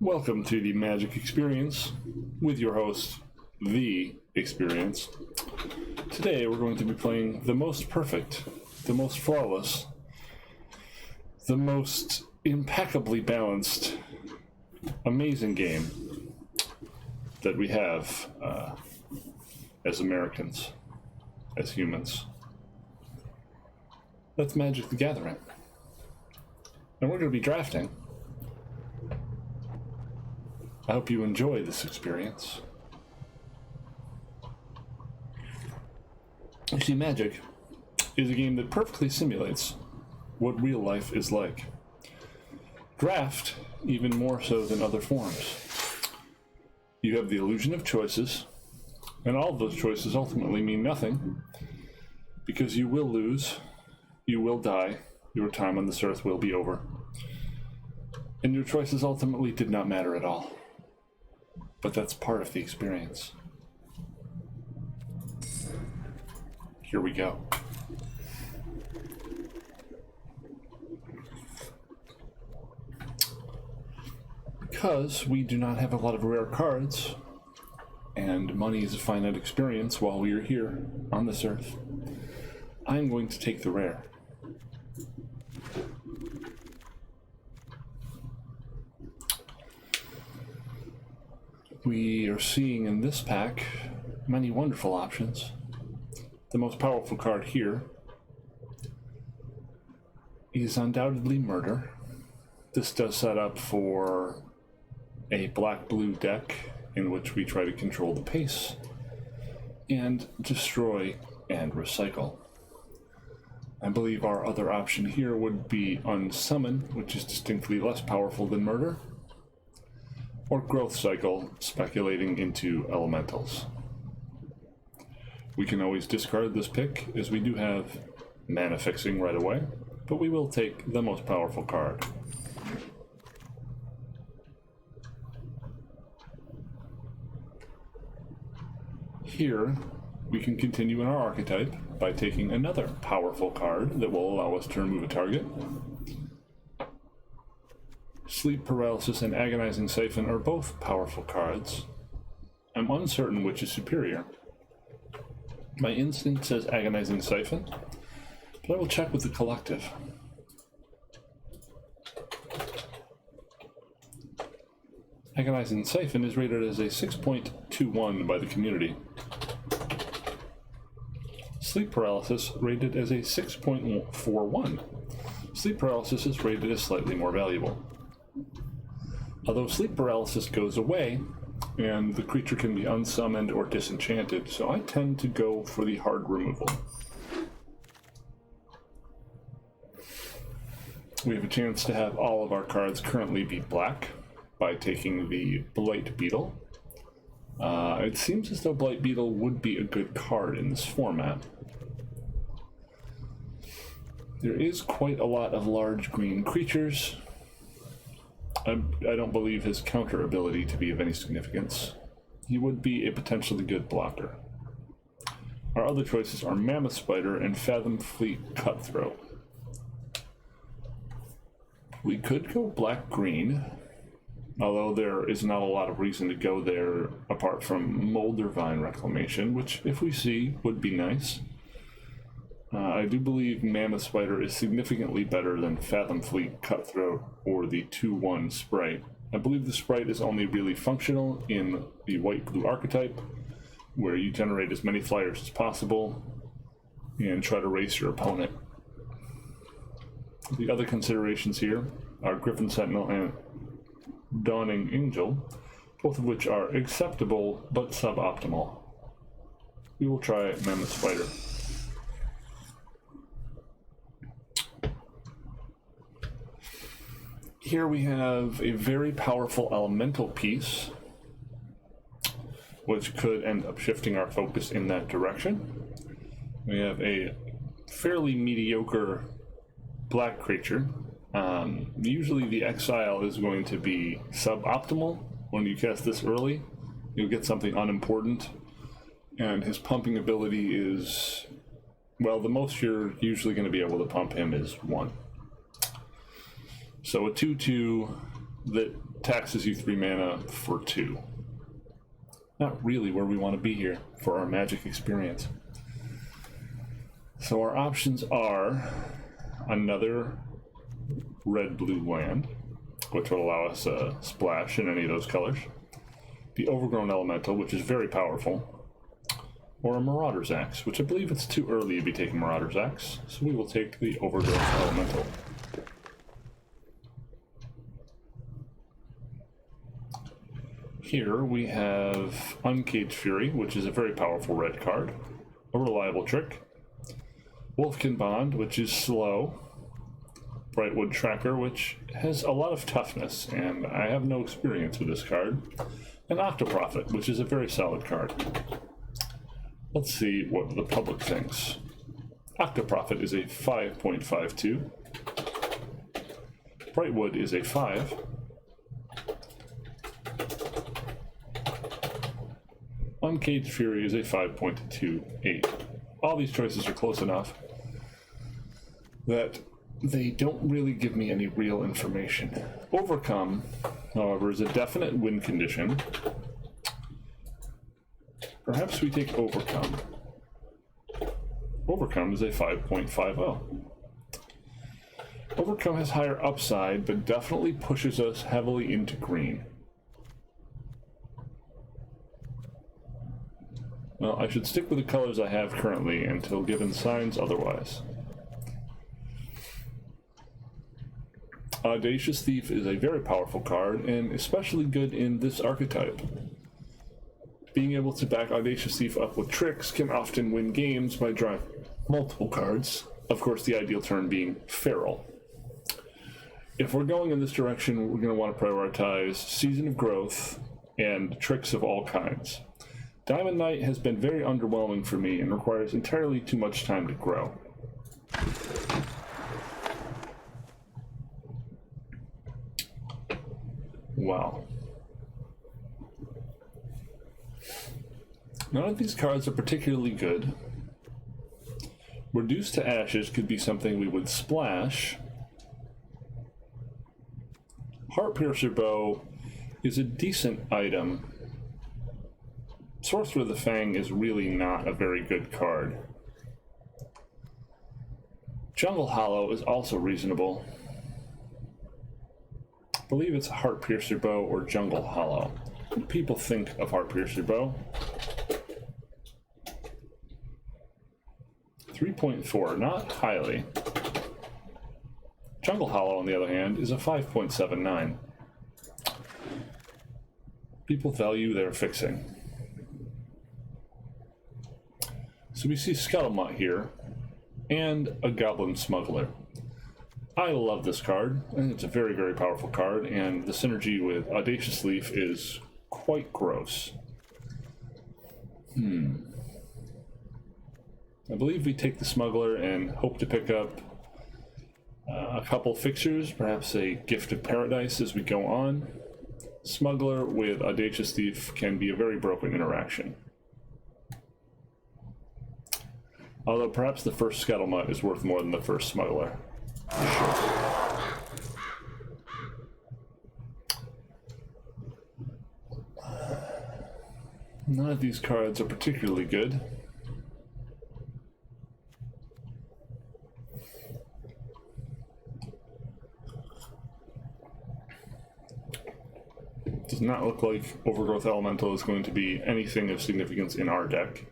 Welcome to the Magic Experience with your host, The Experience. Today we're going to be playing the most perfect, the most flawless, the most impeccably balanced, amazing game that we have as Americans, as humans. That's Magic the Gathering. And we're going to be drafting. I hope you enjoy this experience. You see, Magic is a game that perfectly simulates what real life is like. Draft, even more so than other forms. You have the illusion of choices, and all of those choices ultimately mean nothing, because you will lose, you will die, your time on this earth will be over, and your choices ultimately did not matter at all. But that's part of the experience. Here we go. Because we do not have a lot of rare cards, and money is a finite experience while we are here on this earth, I'm going to take the rare. We are seeing in this pack many wonderful options. The most powerful card here is undoubtedly Murder. This does set up for a black-blue deck in which we try to control the pace and destroy and recycle. I believe our other option here would be Unsummon, which is distinctly less powerful than Murder, or Growth Cycle, speculating into elementals. We can always discard this pick, as we do have mana fixing right away, but we will take the most powerful card. Here, we can continue in our archetype by taking another powerful card that will allow us to remove a target. Sleep Paralysis and Agonizing Siphon are both powerful cards. I'm uncertain which is superior. My instinct says Agonizing Siphon, but I will check with the collective. Agonizing Siphon is rated as a 6.21 by the community. Sleep Paralysis rated as a 6.41. Sleep Paralysis is rated as slightly more valuable. Although sleep paralysis goes away, and the creature can be unsummoned or disenchanted, so I tend to go for the hard removal. We have a chance to have all of our cards currently be black by taking the Blight Beetle. It seems as though Blight Beetle would be a good card in this format. There is quite a lot of large green creatures. I don't believe his counter ability to be of any significance. He would be a potentially good blocker. Our other choices are Mammoth Spider and Fathom Fleet Cutthroat. We could go black-green, although there is not a lot of reason to go there apart from Moldervine Reclamation, which, if we see, would be nice. I do believe Mammoth Spider is significantly better than Fathom Fleet Cutthroat or the 2-1 Sprite. I believe the Sprite is only really functional in the white-blue archetype, where you generate as many flyers as possible and try to race your opponent. The other considerations here are Griffin Sentinel and Dawning Angel, both of which are acceptable but suboptimal. We will try Mammoth Spider. Here we have a very powerful elemental piece, which could end up shifting our focus in that direction. We have a fairly mediocre black creature. Usually the exile is going to be suboptimal. When you cast this early, you'll get something unimportant, and his pumping ability is, well, the most you're usually going to be able to pump him is 1. So a 2/2 that taxes you 3 mana for 2. Not really where we want to be here for our Magic experience. So our options are another red-blue land, which will allow us a splash in any of those colors, the Overgrown Elemental, which is very powerful, or a Marauder's Axe, which I believe it's too early to be taking Marauder's Axe, so we will take the Overgrown Elemental. Here we have Uncaged Fury, which is a very powerful red card, a reliable trick, Wolfkin Bond, which is slow, Brightwood Tracker, which has a lot of toughness, and I have no experience with this card, and Octoprophet, which is a very solid card. Let's see what the public thinks. Octoprophet is a 5.52. Brightwood is a 5. Uncaged Fury is a 5.28. All these choices are close enough that they don't really give me any real information. Overcome, however, is a definite win condition. Perhaps we take Overcome. Overcome is a 5.50. Overcome has higher upside, but definitely pushes us heavily into green. Well, I should stick with the colors I have currently until given signs otherwise. Audacious Thief is a very powerful card, and especially good in this archetype. Being able to back Audacious Thief up with tricks can often win games by drawing multiple cards. Of course, the ideal turn being Feral. If we're going in this direction, we're going to want to prioritize Season of Growth and tricks of all kinds. Diamond Knight has been very underwhelming for me and requires entirely too much time to grow. Wow. None of these cards are particularly good. Reduced to Ashes could be something we would splash. Heartpiercer Bow is a decent item. Sorcerer of the Fang is really not a very good card. Jungle Hollow is also reasonable. I believe it's Heartpiercer Bow or Jungle Hollow. What do people think of Heartpiercer Bow? 3.4, not highly. Jungle Hollow, on the other hand, is a 5.79. People value their fixing. So we see Scuttlemutt here, and a Goblin Smuggler. I love this card. I think it's a very, very powerful card, and the synergy with Audacious Leaf is quite gross. I believe we take the Smuggler and hope to pick up a couple fixtures, perhaps a Gift of Paradise as we go on. Smuggler with Audacious Thief can be a very broken interaction. Although perhaps the first Scuttlemutt is worth more than the first Smuggler. None of these cards are particularly good. Does not look like Overgrowth Elemental is going to be anything of significance in our deck.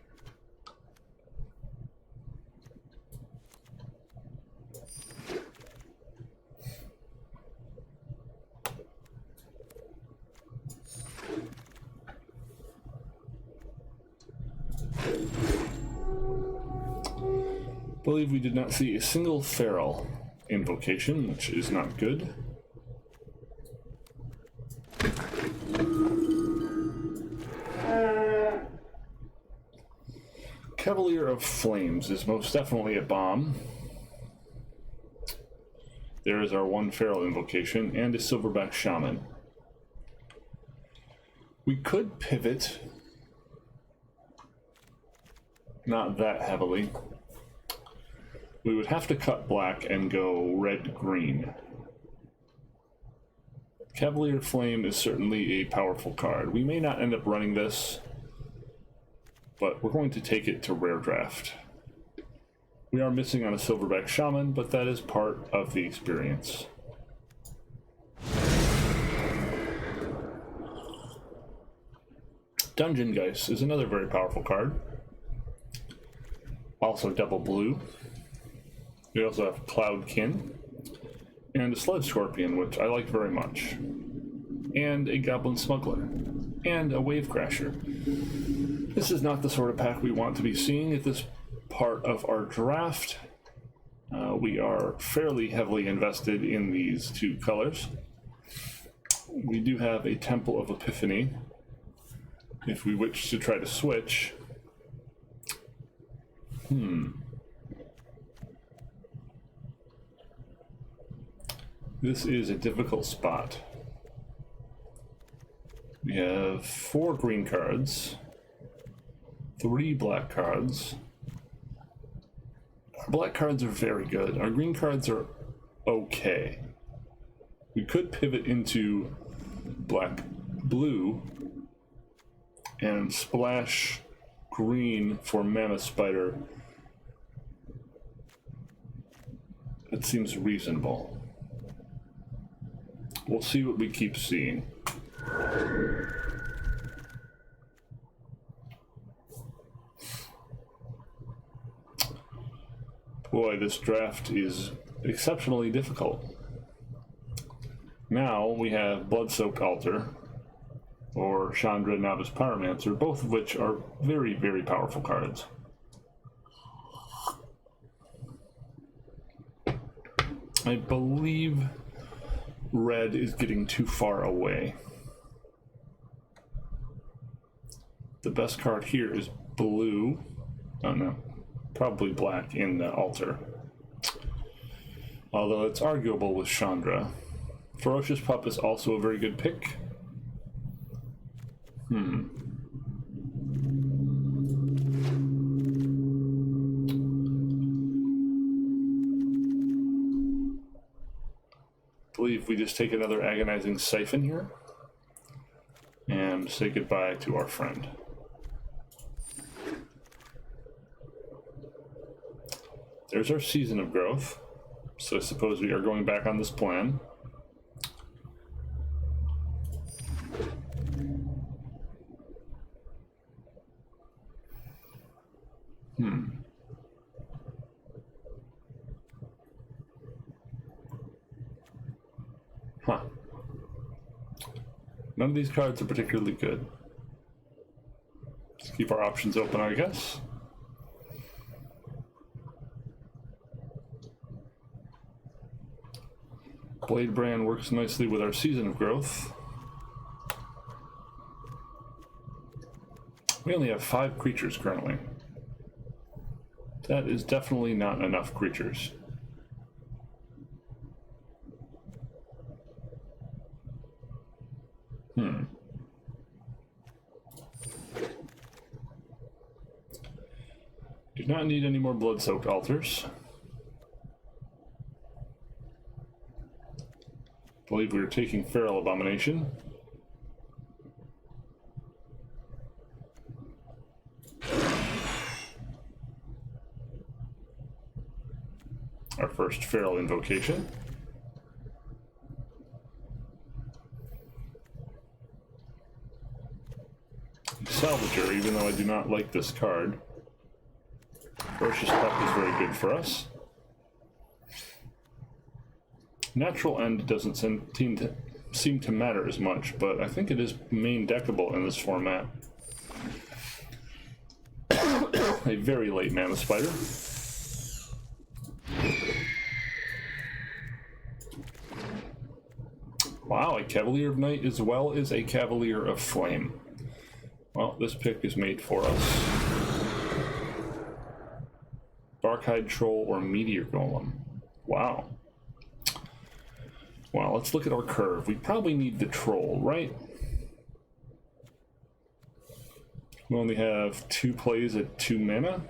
I believe we did not see a single Feral invocation, which is not good. Cavalier of Flames is most definitely a bomb. There is our one Feral invocation and a Silverback Shaman. We could pivot, not that heavily. We would have to cut black and go red-green. Cavalier Flame is certainly a powerful card. We may not end up running this, but we're going to take it to rare draft. We are missing on a Silverback Shaman, but that is part of the experience. Dungeon Geist is another very powerful card. Also double blue. We also have Cloudkin and a Sled Scorpion, which I like very much, and a Goblin Smuggler, and a Wave Crasher. This is not the sort of pack we want to be seeing at this part of our draft. We are fairly heavily invested in these two colors. We do have a Temple of Epiphany if we wish to try to switch. This is a difficult spot. We have 4 green cards, 3 black cards. Our black cards are very good. Our green cards are okay. We could pivot into black-blue and splash green for Mammoth Spider. It seems reasonable. We'll see what we keep seeing. Boy, this draft is exceptionally difficult. Now we have Blood-Soaked Altar or Chandra Novice Pyromancer, both of which are very, very powerful cards. I believe red is getting too far away. The best card here is blue. Oh no, probably black in the altar. Although it's arguable with Chandra. Ferocious Pup is also a very good pick. I believe we just take another Agonizing Siphon here and say goodbye to our friend. There's our Season of Growth, so I suppose we are going back on this plan. None of these cards are particularly good. Let's keep our options open, I guess. Blade Brand works nicely with our Season of Growth. We only have 5 creatures currently. That is definitely not enough creatures. Do not need any more Blood-Soaked Altars. I believe we are taking Feral Abomination. Our first Feral Invocation. Salvager, even though I do not like this card. Ferocious Pup is very good for us. Natural End doesn't seem to matter as much, but I think it is main deckable in this format. A very late Mammoth Spider. Wow, a Cavalier of Night as well as a Cavalier of Flame. Well, this pick is made for us. Darkhide Troll or Meteor Golem. Wow. Well, let's look at our curve. We probably need the Troll, right? We only have 2 plays at 2 mana.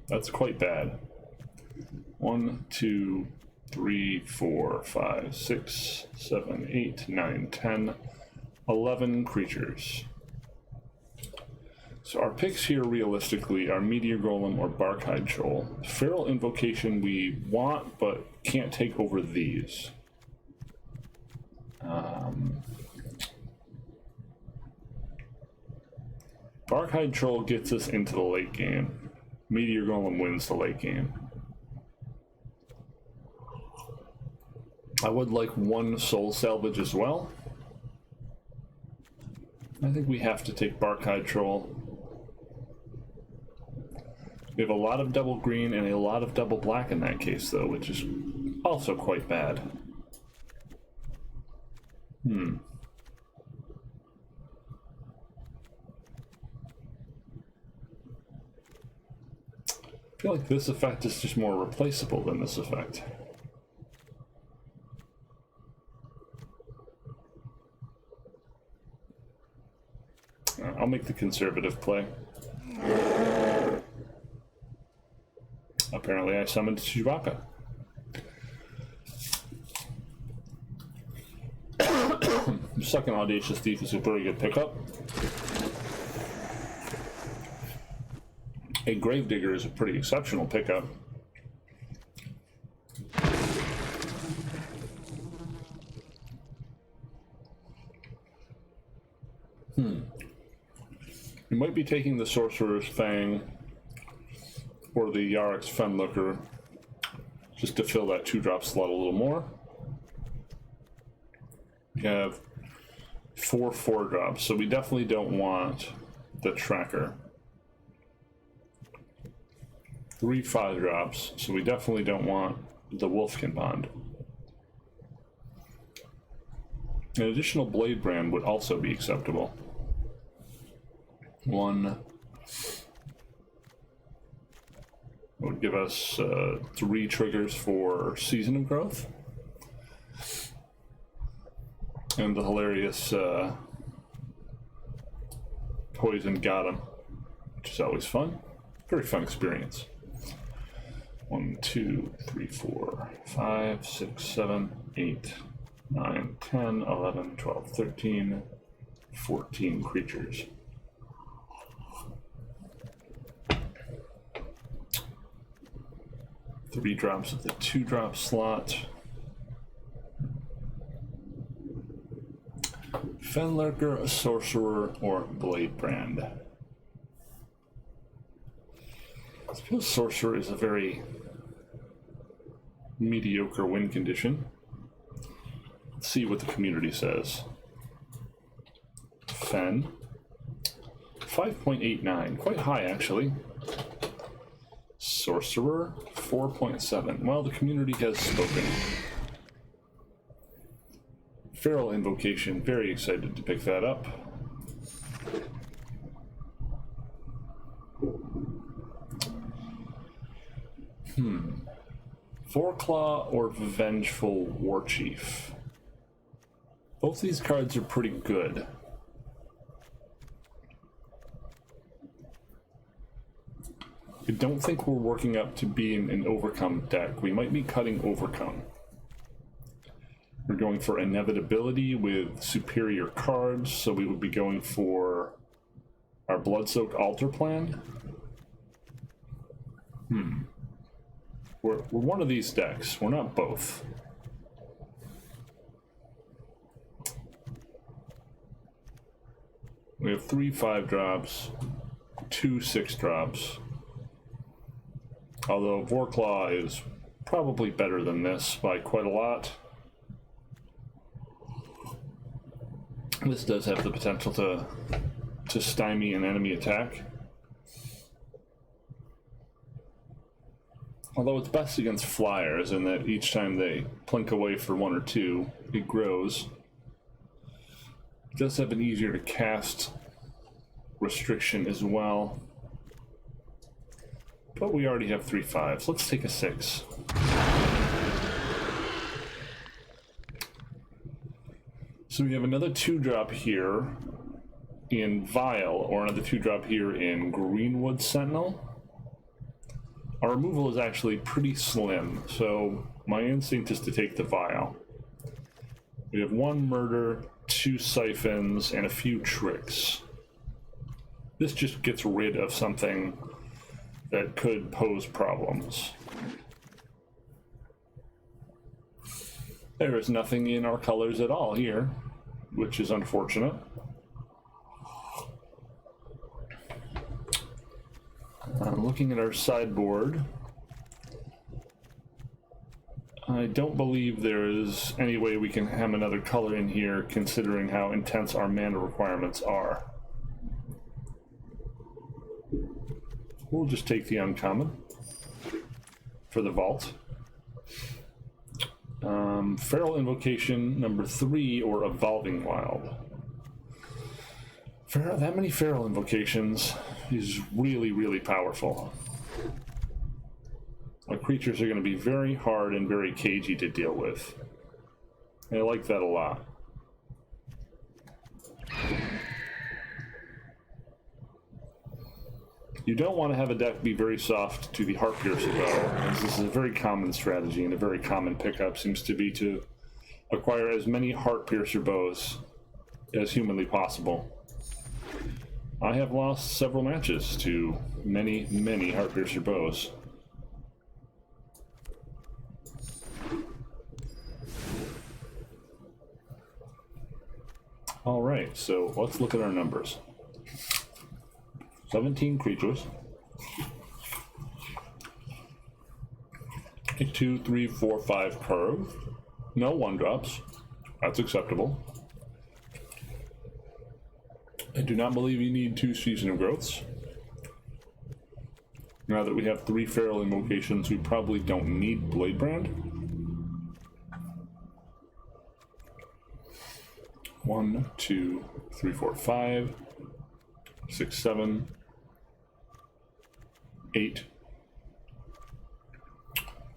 That's quite bad. 1, 2, 3, 4, 5, 6, 7, 8, 9, 10, 11 creatures. So our picks here realistically are Meteor Golem or Barkhide Troll. Feral Invocation we want, but can't take over these. Barkhide Troll gets us into the late game. Meteor Golem wins the late game. I would like one Soul Salvage as well. I think we have to take Barkhide Troll. We have a lot of double green and a lot of double black in that case, though, which is also quite bad. I feel like this effect is just more replaceable than this effect. I'll make the conservative play. Apparently I summoned Chewbacca. Second Audacious Thief is a very good pickup. A Gravedigger is a pretty exceptional pickup. You might be taking the Sorcerer's Fang or the Yarok's Fenlooker just to fill that 2-drop slot a little more. We have 4 4-drops, so we definitely don't want the Tracker. 3 5-drops, so we definitely don't want the Wolfkin Bond. An additional Blade Brand would also be acceptable. 1 would give us 3 triggers for Season of Growth. And the hilarious Poison Got 'em, which is always fun. Very fun experience. 1, 2, 3, 4, 5, 6, 7, 8, 9, 10, 11, 12, 13, 14 creatures. Three drops of the 2-drop slot. Fenlurker, a Sorcerer, or Blade Brand. I suppose Sorcerer is a very mediocre win condition. Let's see what the community says. Fen. 5.89, quite high actually. Sorcerer, 4.7. Well, the community has spoken. Feral Invocation, very excited to pick that up. Foreclaw or Vengeful Warchief. Both these cards are pretty good. I don't think we're working up to being an Overcome deck. We might be cutting Overcome. We're going for Inevitability with superior cards, so we would be going for our Bloodsoaked Altar Plan. We're one of these decks. We're not both. We have 3 5-drops, 2 6-drops. Although Vorclaw is probably better than this by quite a lot. This does have the potential to stymie an enemy attack. Although it's best against flyers in that each time they plink away for 1 or 2, it grows. It does have an easier to cast restriction as well. But we already have 3 5s. Let's take a 6. So we have another 2-drop here in Vial, or another 2-drop here in Greenwood Sentinel. Our removal is actually pretty slim, so My instinct is to take the vial. We have 1 murder, 2 siphons, and a few tricks. This just gets rid of something that could pose problems. There is nothing in our colors at all here, which is unfortunate. Looking at our sideboard, I don't believe there is any way we can have another color in here, considering how intense our mana requirements are. We'll just take the uncommon for the vault. Feral Invocation number 3, or Evolving Wild. That many Feral Invocations is really, really powerful. Our creatures are going to be very hard and very cagey to deal with. I like that a lot. You don't want to have a deck be very soft to the Heart Piercer bow, as this is a very common strategy, and a very common pickup seems to be to acquire as many Heart Piercer bows as humanly possible. I have lost several matches to many, many Heart Piercer bows. Alright, so let's look at our numbers. 17 creatures. 2, 3, 4, 5 curve. No 1-drops. That's acceptable. I do not believe you need 2 Season of Growths. Now that we have 3 Feral Invocations, we probably don't need Bladebrand. 1, 2, 3, 4, 5, 6, 7, 8.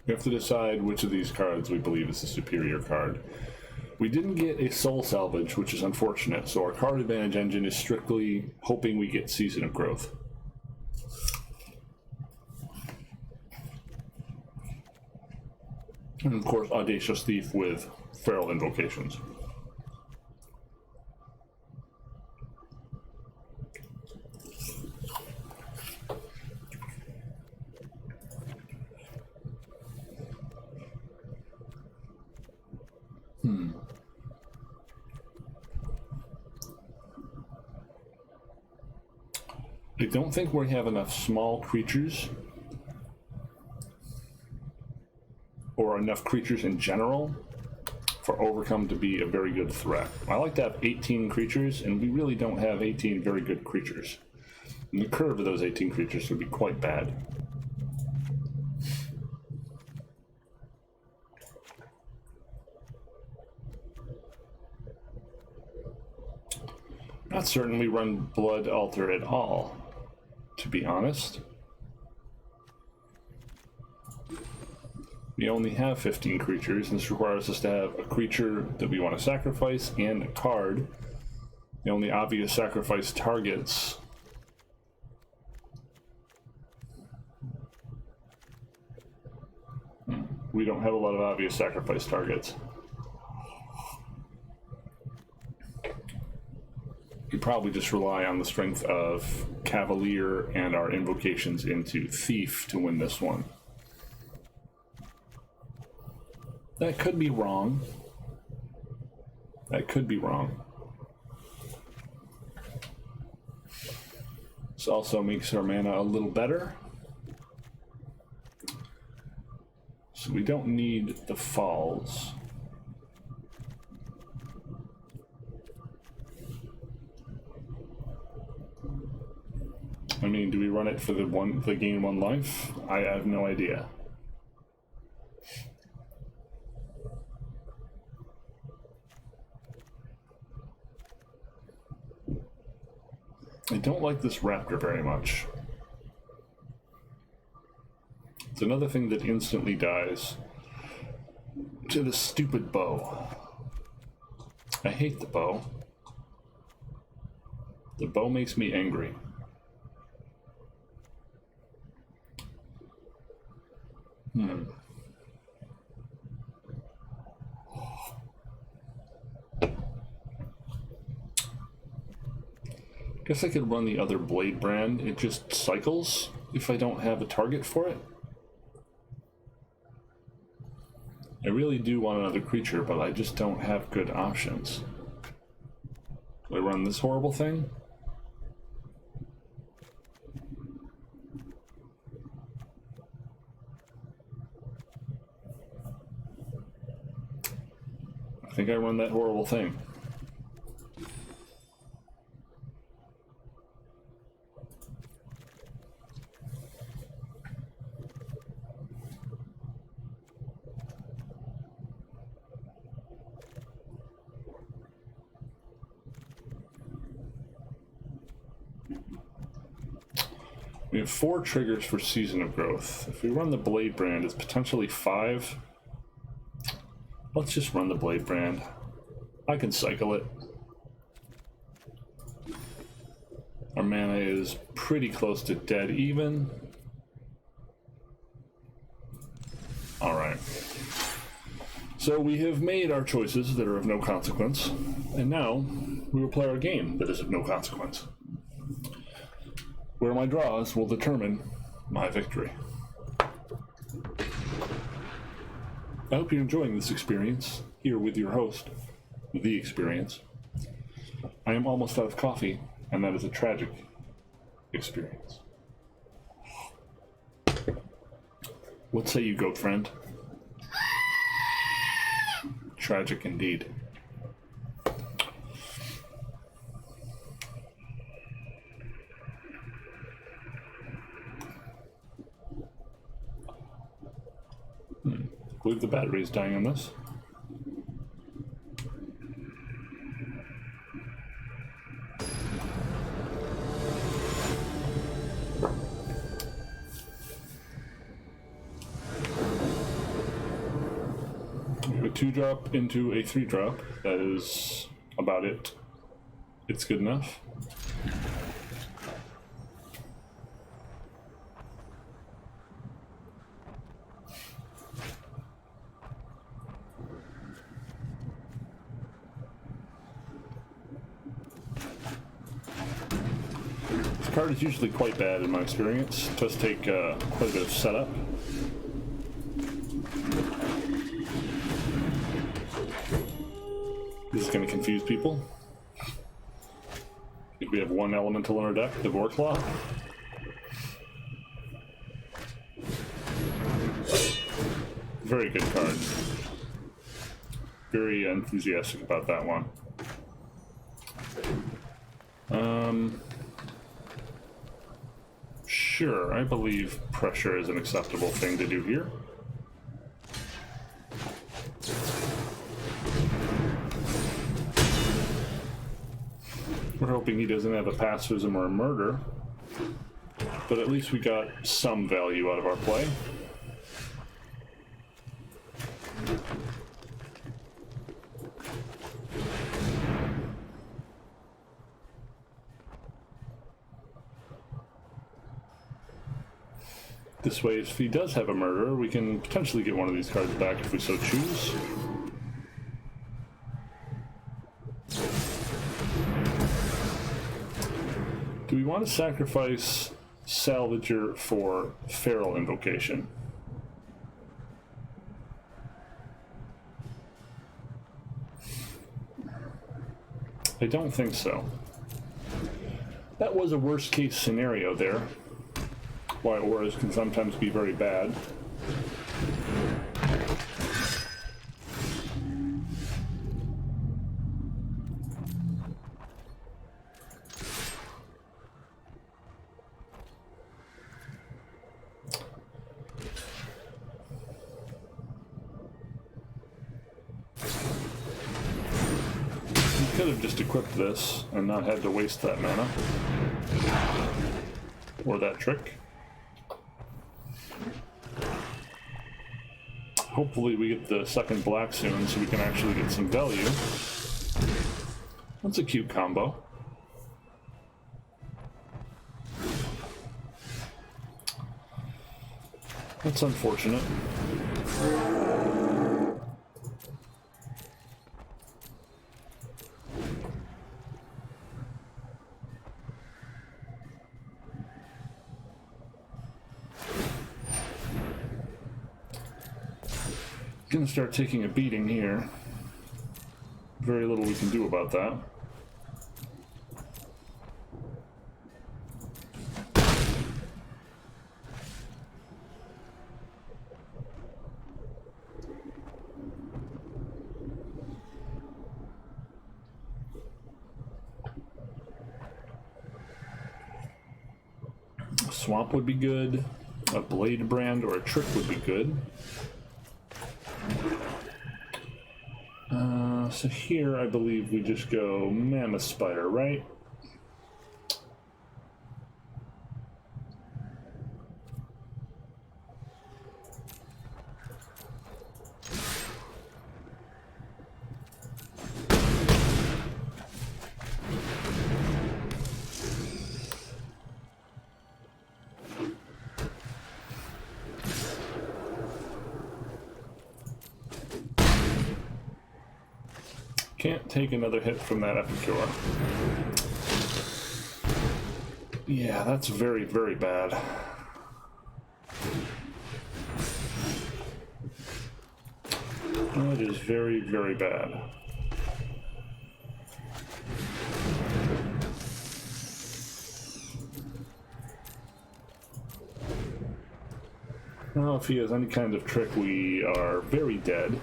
We have to decide which of these cards we believe is the superior card. We didn't get a Soul Salvage, which is unfortunate, so our card advantage engine is strictly hoping we get Season of Growth. And of course, Audacious Thief with Feral Invocations. I don't think we have enough small creatures, or enough creatures in general, for Overcome to be a very good threat. I like to have 18 creatures, and we really don't have 18 very good creatures. And the curve of those 18 creatures would be quite bad. Not certain we run Blood Altar at all, to be honest. We only have 15 creatures, and this requires us to have a creature that we want to sacrifice and a card. The only obvious sacrifice targets we don't have a lot of obvious sacrifice targets. We probably just rely on the strength of Cavalier and our invocations into Thief to win this one. That could be wrong. That could be wrong. This also makes our mana a little better. So we don't need the falls. I mean, do we run it for the gain 1 life? I have no idea. I don't like this raptor very much. It's another thing that instantly dies to the stupid bow. I hate the bow. The bow makes me angry. Guess I could run the other blade brand. It just cycles if I don't have a target for it. I really do want another creature, but I just don't have good options. Do I run this horrible thing? I think I run that horrible thing. We have 4 triggers for Season of Growth. If we run the Blade brand, it's potentially 5. Let's just run the Blade brand. I can cycle it. Our mana is pretty close to dead even. Alright. So we have made our choices that are of no consequence, and now we will play our game that is of no consequence. Where my draws will determine my victory. I hope you're enjoying this experience here with your host, The Experience. I am almost out of coffee, and that is a tragic experience. What say you, goat friend? Tragic indeed. I believe the battery is dying on this. A 2-drop into a 3-drop. That is about it. It's good enough. This card is usually quite bad in my experience. It does take quite a bit of setup. This is going to confuse people. If we have 1 elemental in our deck, the Vorklaw. Very good card. Very enthusiastic about that one. Sure, I believe pressure is an acceptable thing to do here. We're hoping he doesn't have a pacifism or a murder, but at least we got some value out of our play. This way, if he does have a murder, we can potentially get one of these cards back if we so choose. Do we want to sacrifice Salvager for Feral Invocation? I don't think so. That was a worst case scenario there. Why auras can sometimes be very bad. You could have just equipped this and not had to waste that mana. Or that trick. Hopefully we get the second black soon so we can actually get some value. That's a cute combo. That's unfortunate. Gonna start taking a beating here. Very little we can do about that. Swamp would be good. A blade brand or a trick would be good. So here I believe we just go mammoth spider, right? Can't take another hit from that epicure. Yeah, that's very, very bad. That is very, very bad. Well, if he has any kind of trick, we are very dead.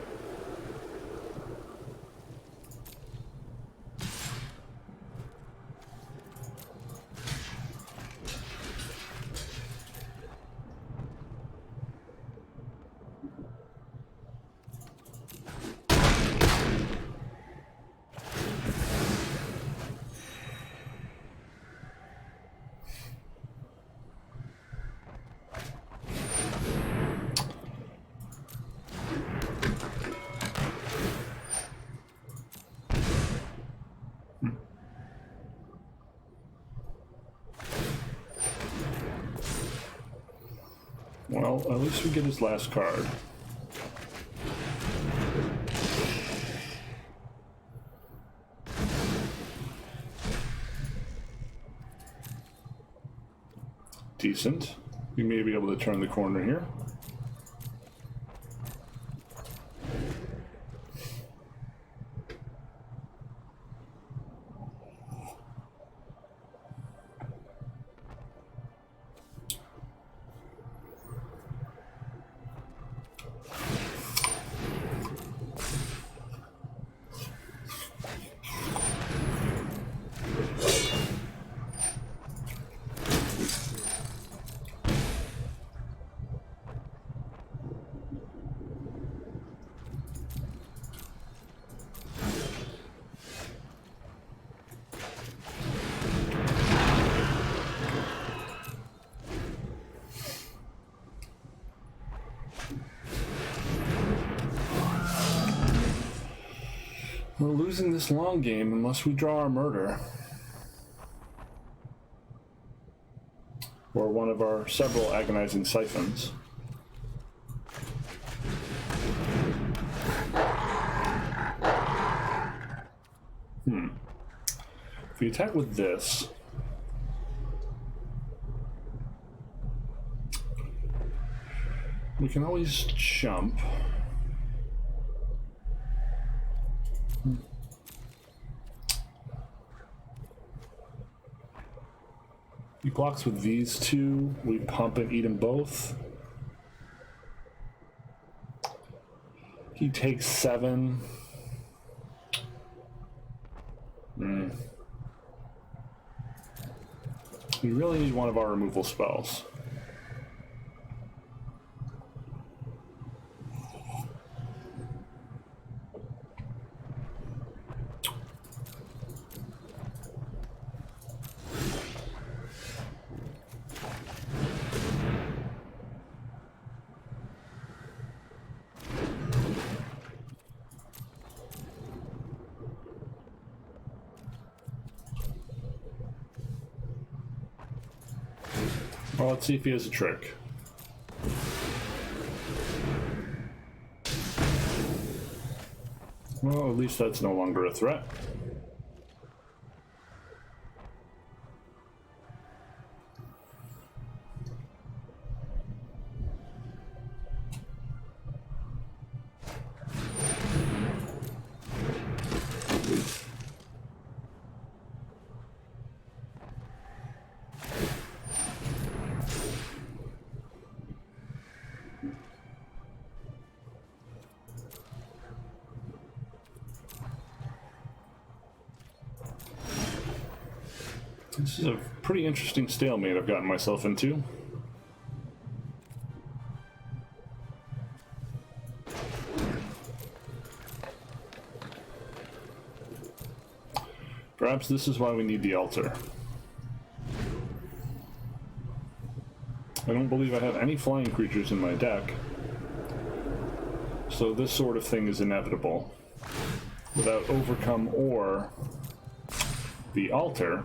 Well, at least we get his last card. Decent. We may be able to turn the corner here. We're losing this long game unless we draw our murder. Or one of our several agonizing siphons. If we attack with this, we can always jump. He blocks with these two. We pump and eat them both. He takes 7. We really need one of our removal spells. Well, let's see if he has a trick. Well, at least that's no longer a threat. This is a pretty interesting stalemate I've gotten myself into. Perhaps this is why we need the altar. I don't believe I have any flying creatures in my deck, so this sort of thing is inevitable. Without Overcome or the altar,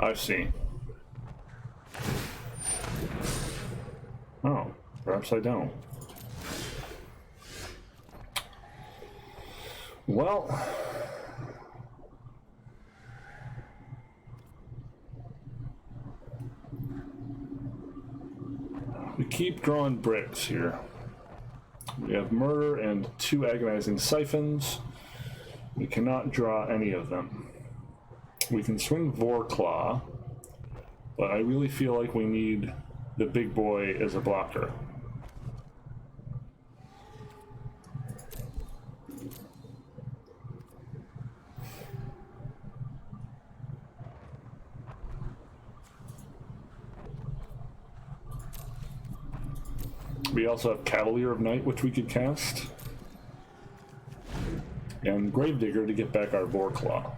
I see. Oh, perhaps I don't. Well, we keep drawing bricks here. We have Murder and 2 Agonizing Siphons. We cannot draw any of them. We can swing Vorclaw, but I really feel like we need the big boy as a blocker. We also have Cavalier of Night, which we could cast, and Gravedigger to get back our Vorclaw.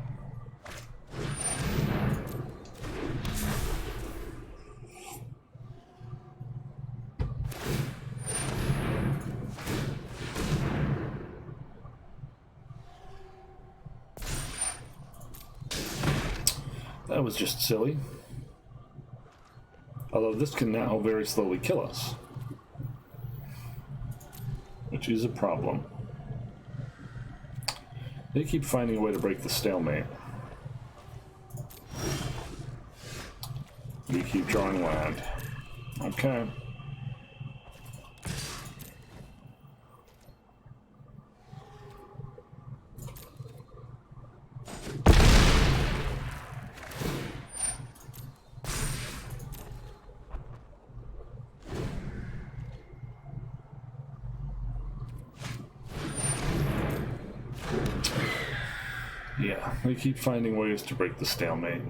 That was just silly. Although this can now very slowly kill us, which is a problem. They keep finding a way to break the stalemate. We keep drawing land. Okay. Yeah, they keep finding ways to break the stalemate.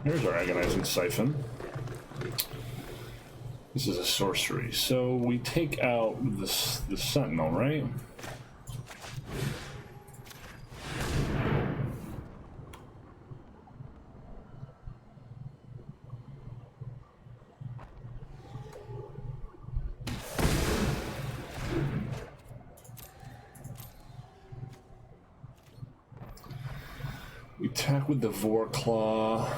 Here's our Agonizing Siphon. This is a sorcery, so we take out the Sentinel, right? We attack with the Vorclaw.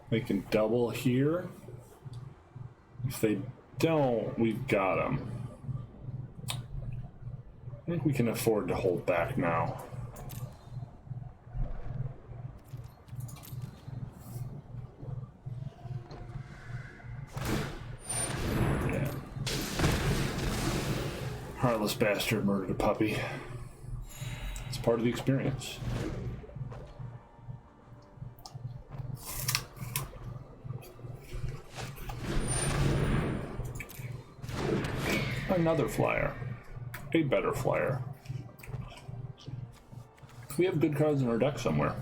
They can double here. If they don't, we've got them. I think we can afford to hold back now. Yeah. Heartless bastard murdered a puppy. It's part of the experience. Another flyer. A better flyer. We have good cards in our deck somewhere.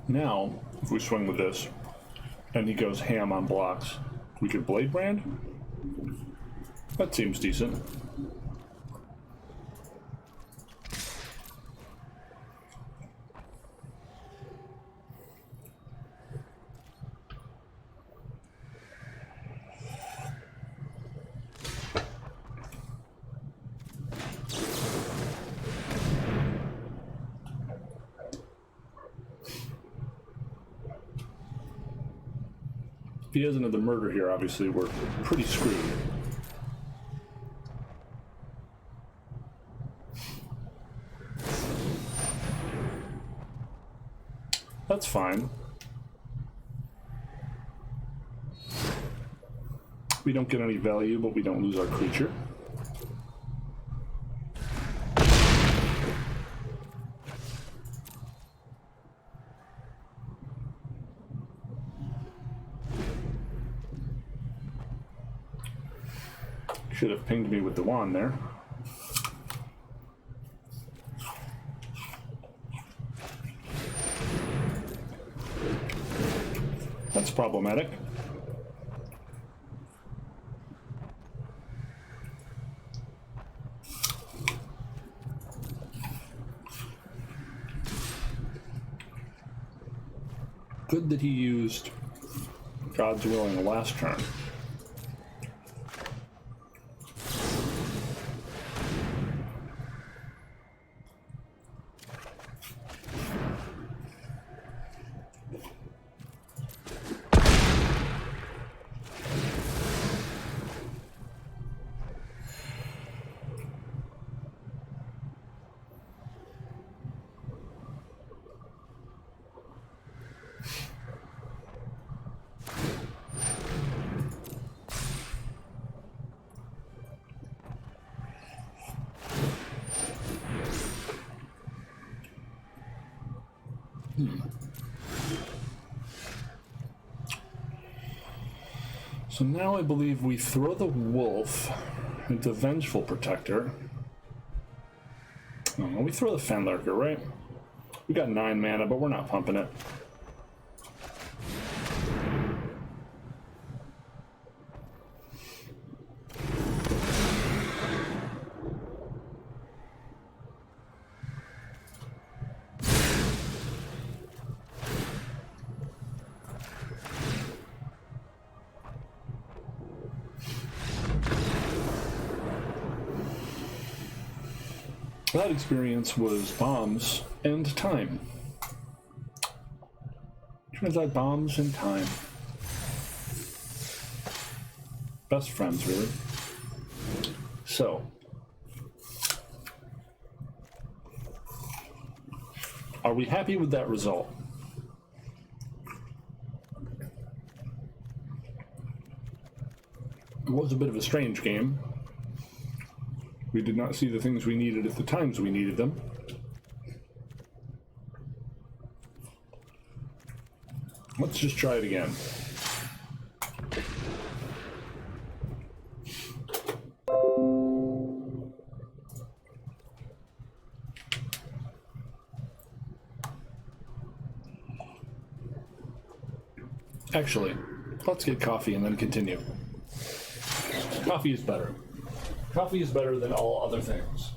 Now, if we swing with this, and he goes ham on blocks, we could Blade Brand? That seems decent. If he has another murder here, obviously we're pretty screwed. That's fine. We don't get any value, but we don't lose our creature. Should have pinged me with the wand there. That's problematic. Good that he used God's Willing the last turn. So now I believe we throw the wolf into Vengeful Protector. Oh, we throw the Fenlurker, right? We got 9 mana, but we're not pumping it. That experience was bombs and time. Turns out bombs and time. Best friends, really. So, are we happy with that result? It was a bit of a strange game. We did not see the things we needed at the times we needed them. Let's just try it again. Actually, let's get coffee and then continue. Coffee is better. Coffee is better than all other things.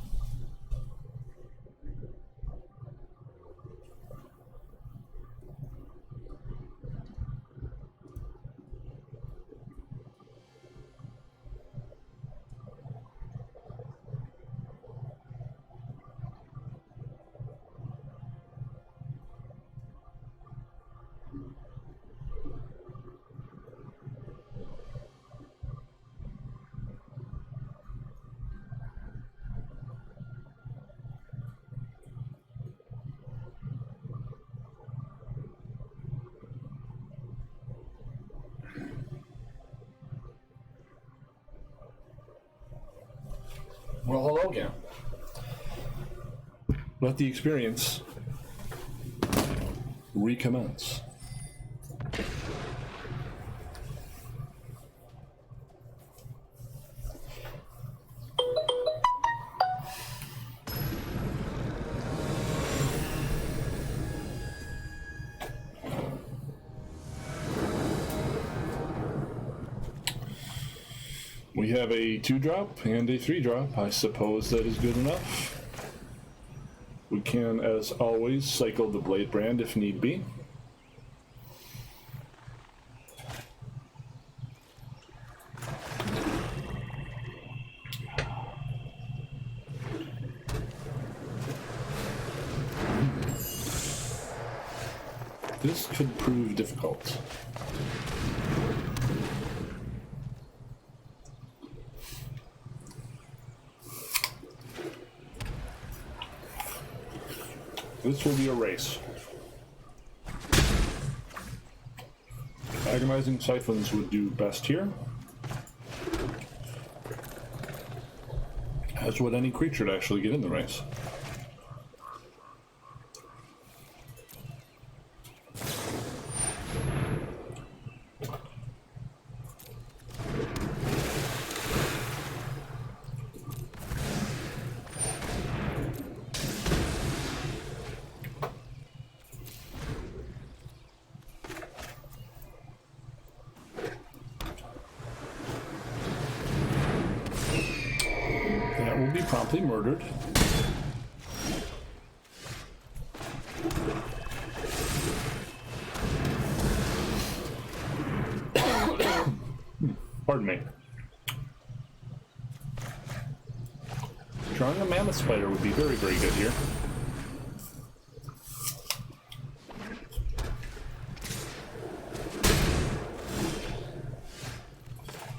Well, hello again. Let the experience recommence. We have a 2-drop and a 3-drop. I suppose that is good enough. We can, as always, cycle the Blade Brand if need be. This could prove difficult. This will be a race. Agonizing siphons would do best here, as would any creature to actually get in the race. That will be promptly murdered. Pardon me. Drawing a mammoth spider would be very, very good here.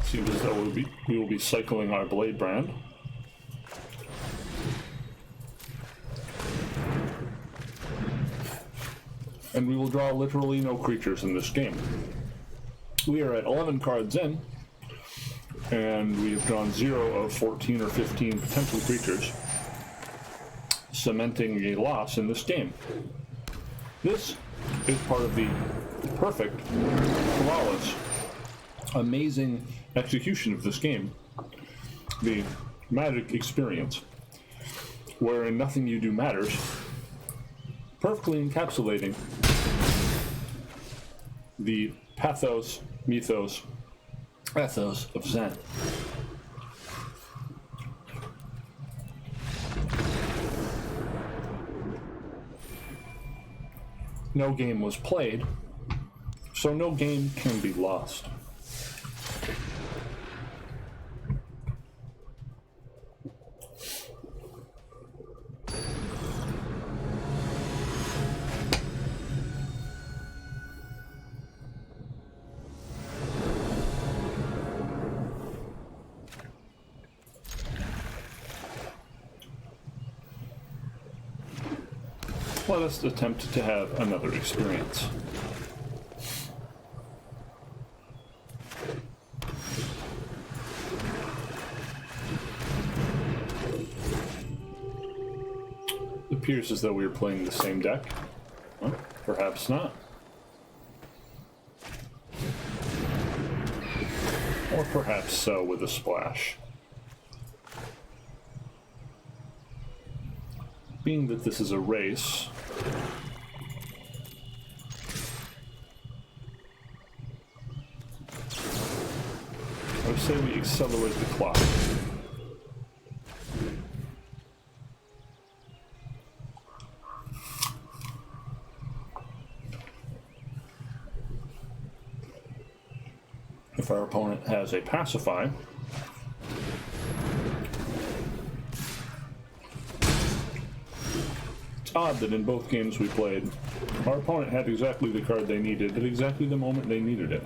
Seems as though we will be cycling our blade brand. And we will draw literally no creatures in this game. We are at 11 cards in, and we have drawn 0 of 14 or 15 potential creatures, cementing a loss in this game. This is part of the perfect, flawless, amazing execution of this game, the Magic experience, wherein nothing you do matters, perfectly encapsulating the pathos, mythos, ethos of Zen. No game was played, so no game can be lost. Let us attempt to have another experience. It appears as though we are playing the same deck. Well, perhaps not. Or perhaps so, with a splash. Being that this is a race, I would say we accelerate the clock. If our opponent has a pacify, it's odd that in both games we played, our opponent had exactly the card they needed at exactly the moment they needed it.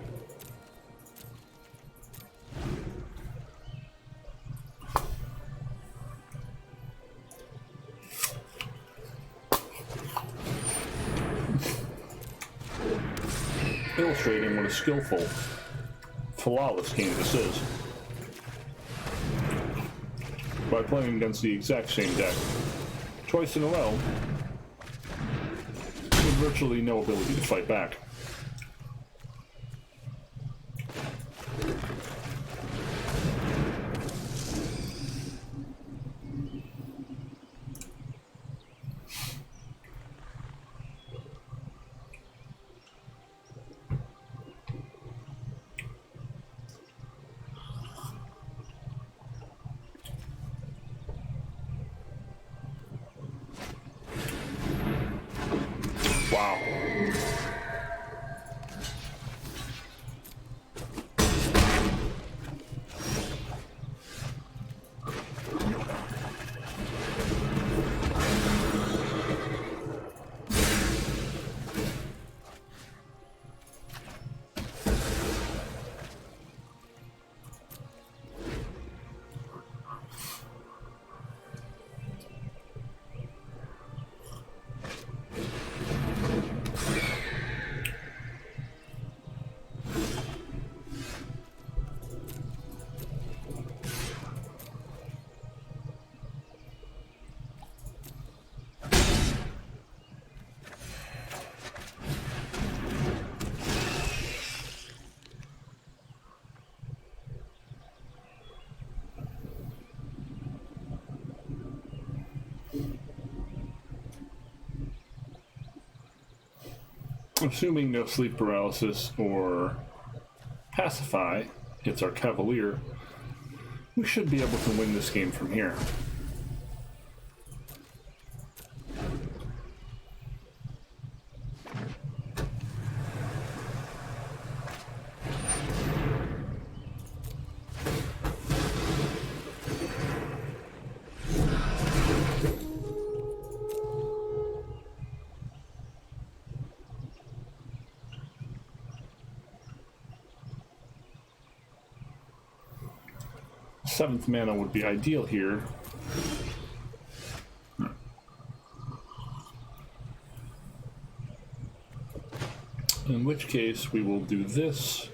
Illustrating what a skillful, flawless game this is. By playing against the exact same deck, twice in a row, with virtually no ability to fight back. Wow. Assuming no sleep paralysis or pacify hits our cavalier, we should be able to win this game from here. Seventh mana would be ideal here. In which case we will do this.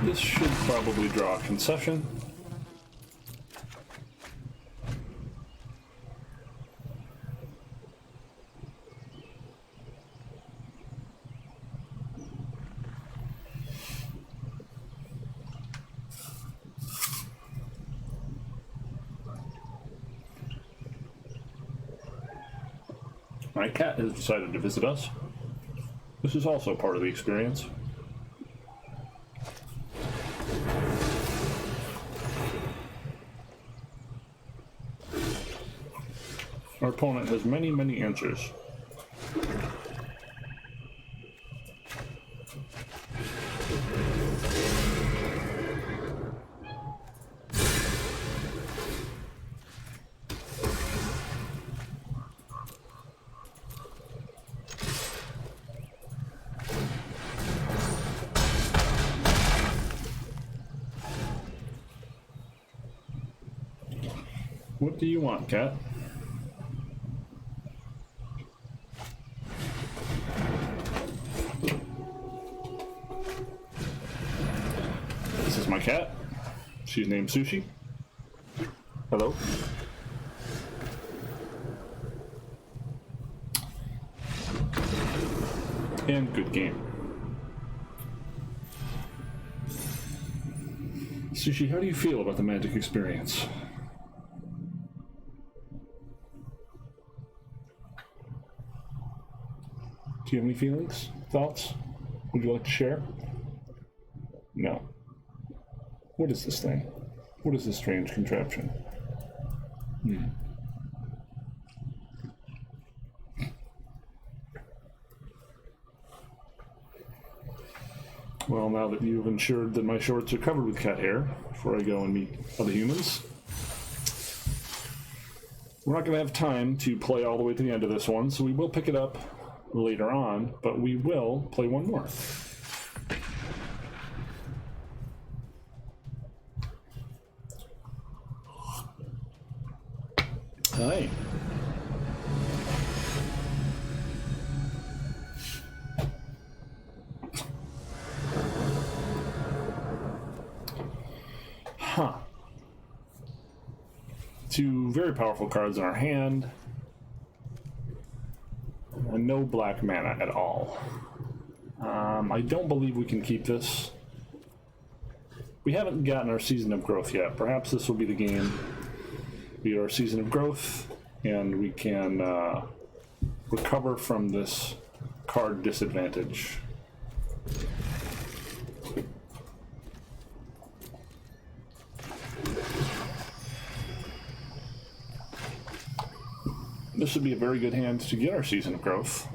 This should probably draw a concession. My cat has decided to visit us. This is also part of the experience. Our opponent has many, many answers. What do you want, cat? This is my cat. She's named Sushi. Hello. And good game. Sushi, how do you feel about the Magic experience? Do you have any feelings? Thoughts? Would you like to share? No. What is this thing? What is this strange contraption? Well, now that you've ensured that my shorts are covered with cat hair before I go and meet other humans, we're not going to have time to play all the way to the end of this one, so we will pick it up later on, but we will play one more. Hi. Huh. Two very powerful cards in our hand. And no black mana at all. I don't believe we can keep this. We haven't gotten our Season of Growth yet. Perhaps this will be the game. Be our Season of Growth, and we can recover from this card disadvantage. This would be a very good hand to get our Season of Growth.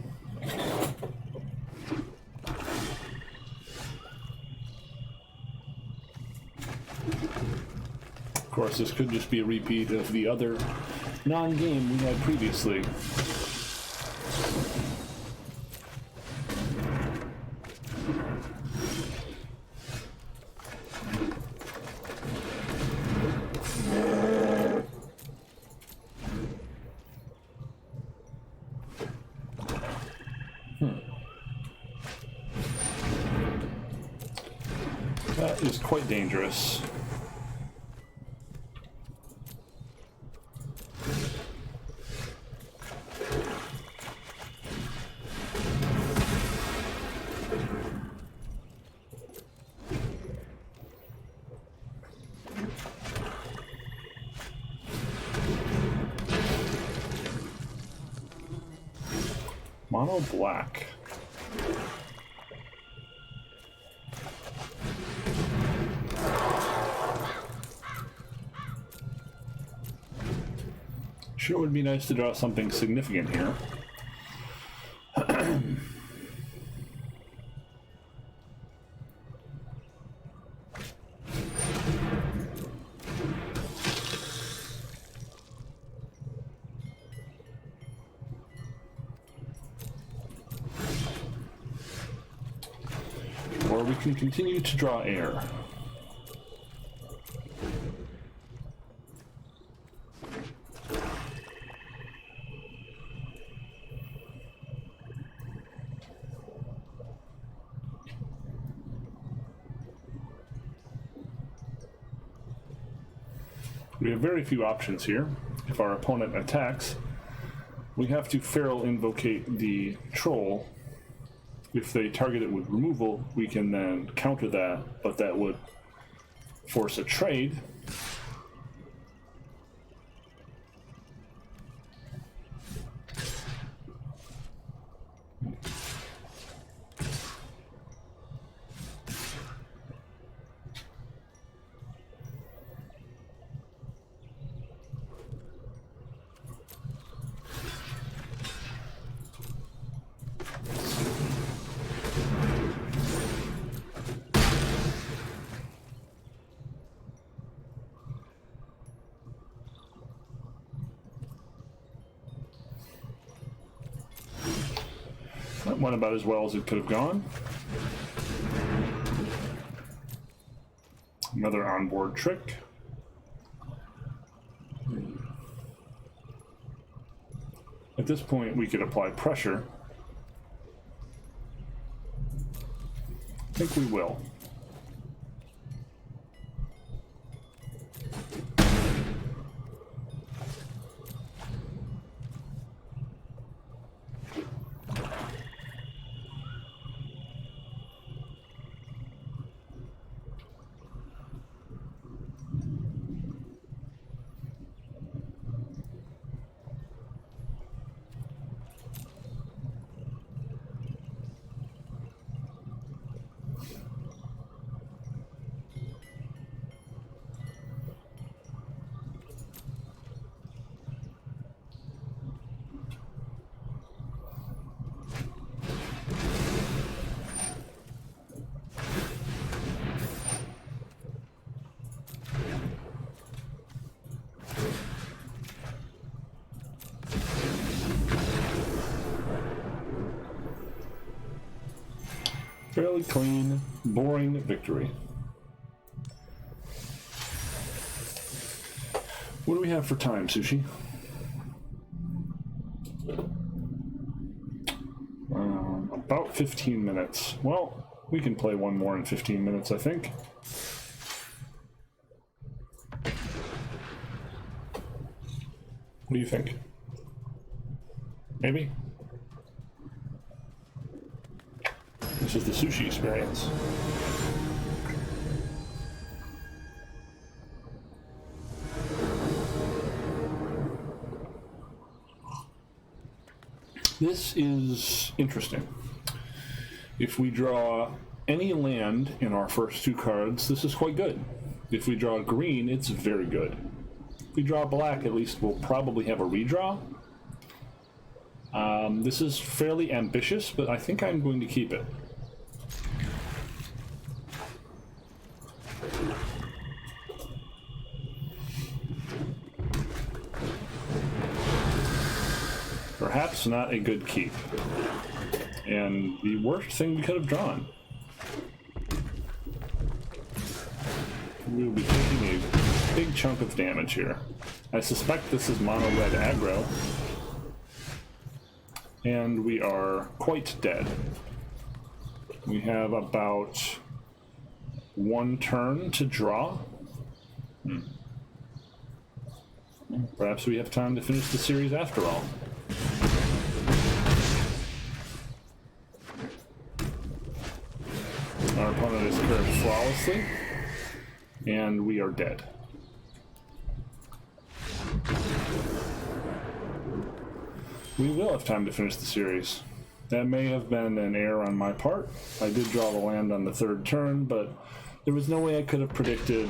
Of course, this could just be a repeat of the other non-game we had previously. That is quite dangerous. Mono black. Sure would be nice to draw something significant here. Or we can continue to draw air. We have very few options here. If our opponent attacks, we have to feral invocate the troll. If they target it with removal, we can then counter that, but that would force a trade. That went about as well as it could have gone. Another onboard trick. At this point, we could apply pressure. I think we will. Fairly clean, boring victory. What do we have for time, Sushi? About 15 minutes. Well, we can play one more in 15 minutes, I think. What do you think? Maybe? This is the sushi experience. This is interesting. If we draw any land in our first two cards, this is quite good. If we draw green, it's very good. If we draw black, at least we'll probably have a redraw. This is fairly ambitious, but I think I'm going to keep it. Perhaps not a good keep. And the worst thing we could have drawn. We will be taking a big chunk of damage here. I suspect this is mono red aggro. And we are quite dead. We have about one turn to draw. Perhaps we have time to finish the series after all. Our opponent is curved flawlessly, and we are dead. We will have time to finish the series. That may have been an error on my part. I did draw the land on the third turn, but there was no way I could have predicted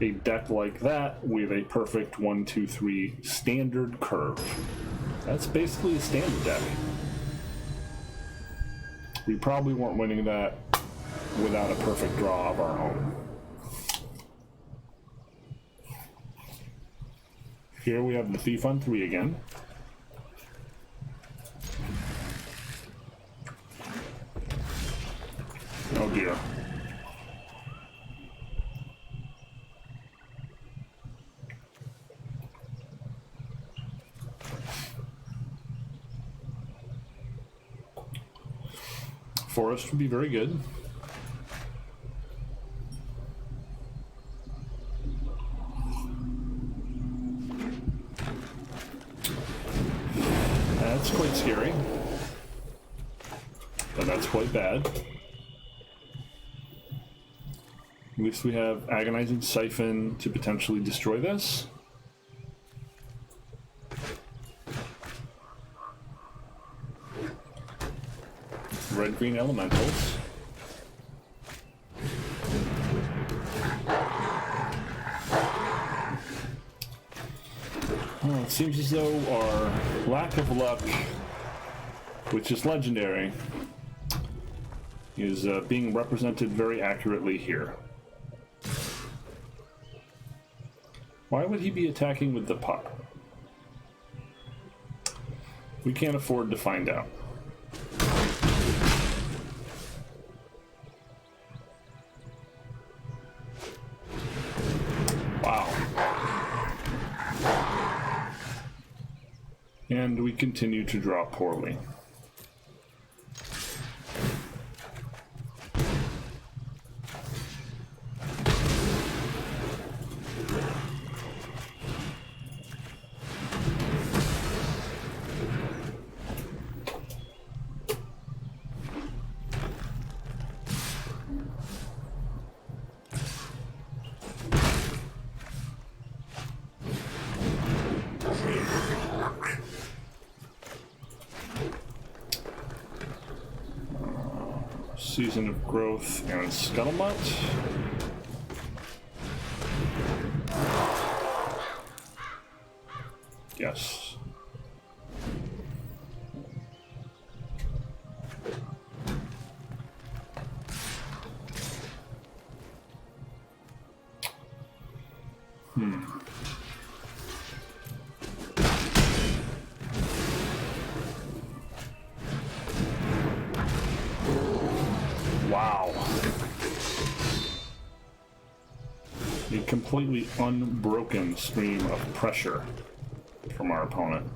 a deck like that with a perfect 1, 2, 3 standard curve. That's basically a standard deck. We probably weren't winning that without a perfect draw of our own. Here we have the Thief on 3 again. Oh dear. Forest would be very good. That's quite scary. But that's quite bad. At least we have Agonizing Siphon to potentially destroy this. Red-green elementals. Well, it seems as though our lack of luck, which is legendary, is being represented very accurately here. Why would he be attacking with the puck? We can't afford to find out. Wow. And we continue to draw poorly. Season of Growth and Scuttlebutt. Yes. Wow. A completely unbroken stream of pressure from our opponent.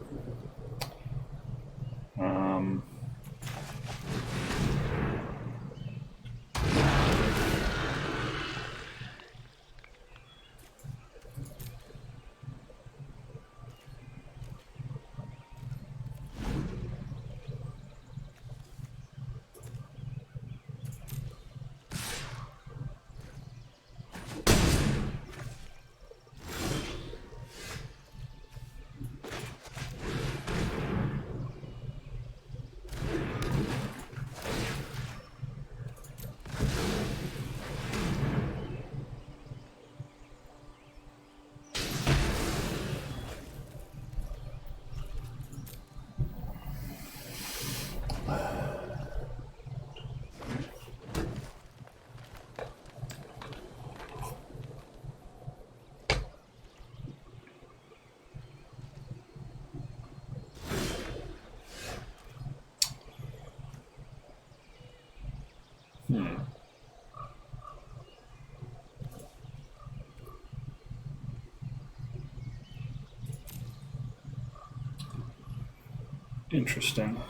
Interesting.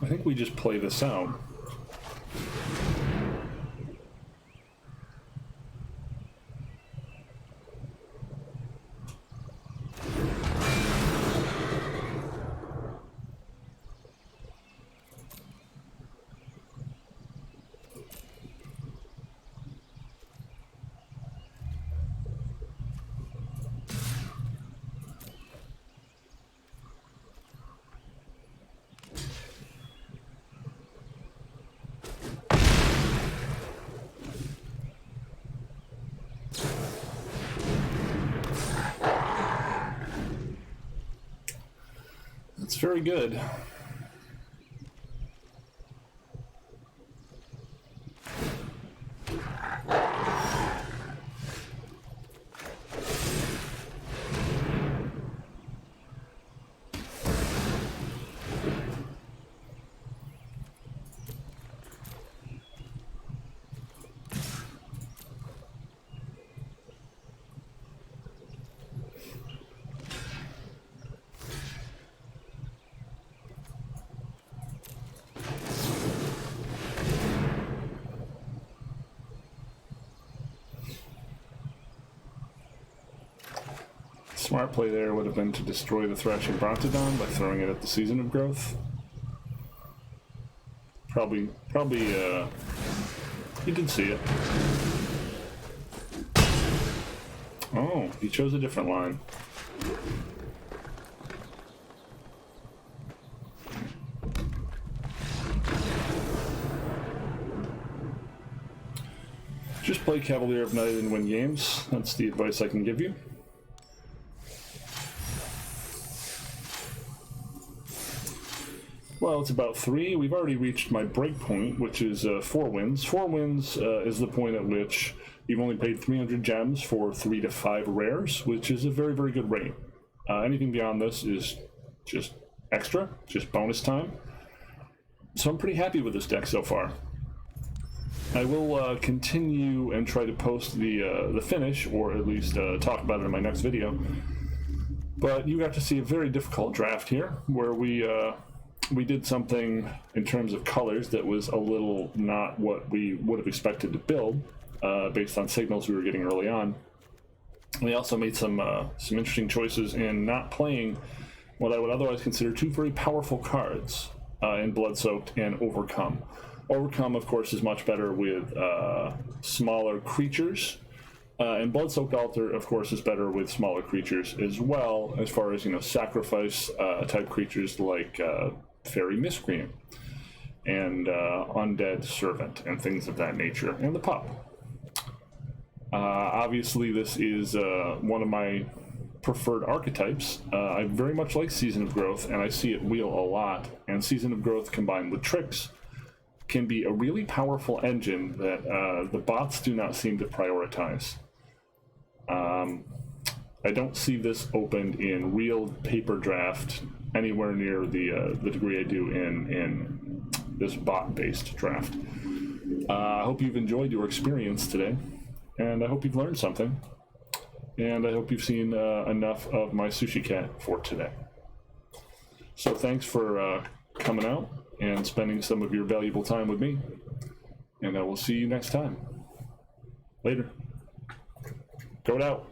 I think we just play this out. That's very good. Smart play there would have been to destroy the Thrashing Brontodon by throwing it at the Season of Growth. Probably, you did see it. Oh, he chose a different line. Just play Cavalier of Night and win games. That's the advice I can give you. Well, it's about 3. We've already reached my break point, which is 4 wins. 4 wins is the point at which you've only paid 300 gems for 3 to 5 rares, which is a very, very good rate. Anything beyond this is just extra, just bonus time. So I'm pretty happy with this deck so far. I will continue and try to post the finish, or at least talk about it in my next video. But you got to see a very difficult draft here, where we did something in terms of colors that was a little not what we would have expected to build, based on signals we were getting early on. We also made some interesting choices in not playing what I would otherwise consider 2 very powerful cards in Blood-Soaked and Overcome. Overcome, of course, is much better with smaller creatures, and Blood-Soaked Altar, of course, is better with smaller creatures as well, as far as, sacrifice type creatures like Fairy Miscreant and Undead Servant and things of that nature, and the pup. Obviously, this is one of my preferred archetypes. I very much like Season of Growth, and I see it wheel a lot, and Season of Growth combined with tricks can be a really powerful engine that the bots do not seem to prioritize. I don't see this opened in real paper draft anywhere near the degree I do in this bot-based draft. I hope you've enjoyed your experience today, and I hope you've learned something, and I hope you've seen enough of my sushi cat for today. So thanks for coming out and spending some of your valuable time with me, and I will see you next time. Later. Go it out.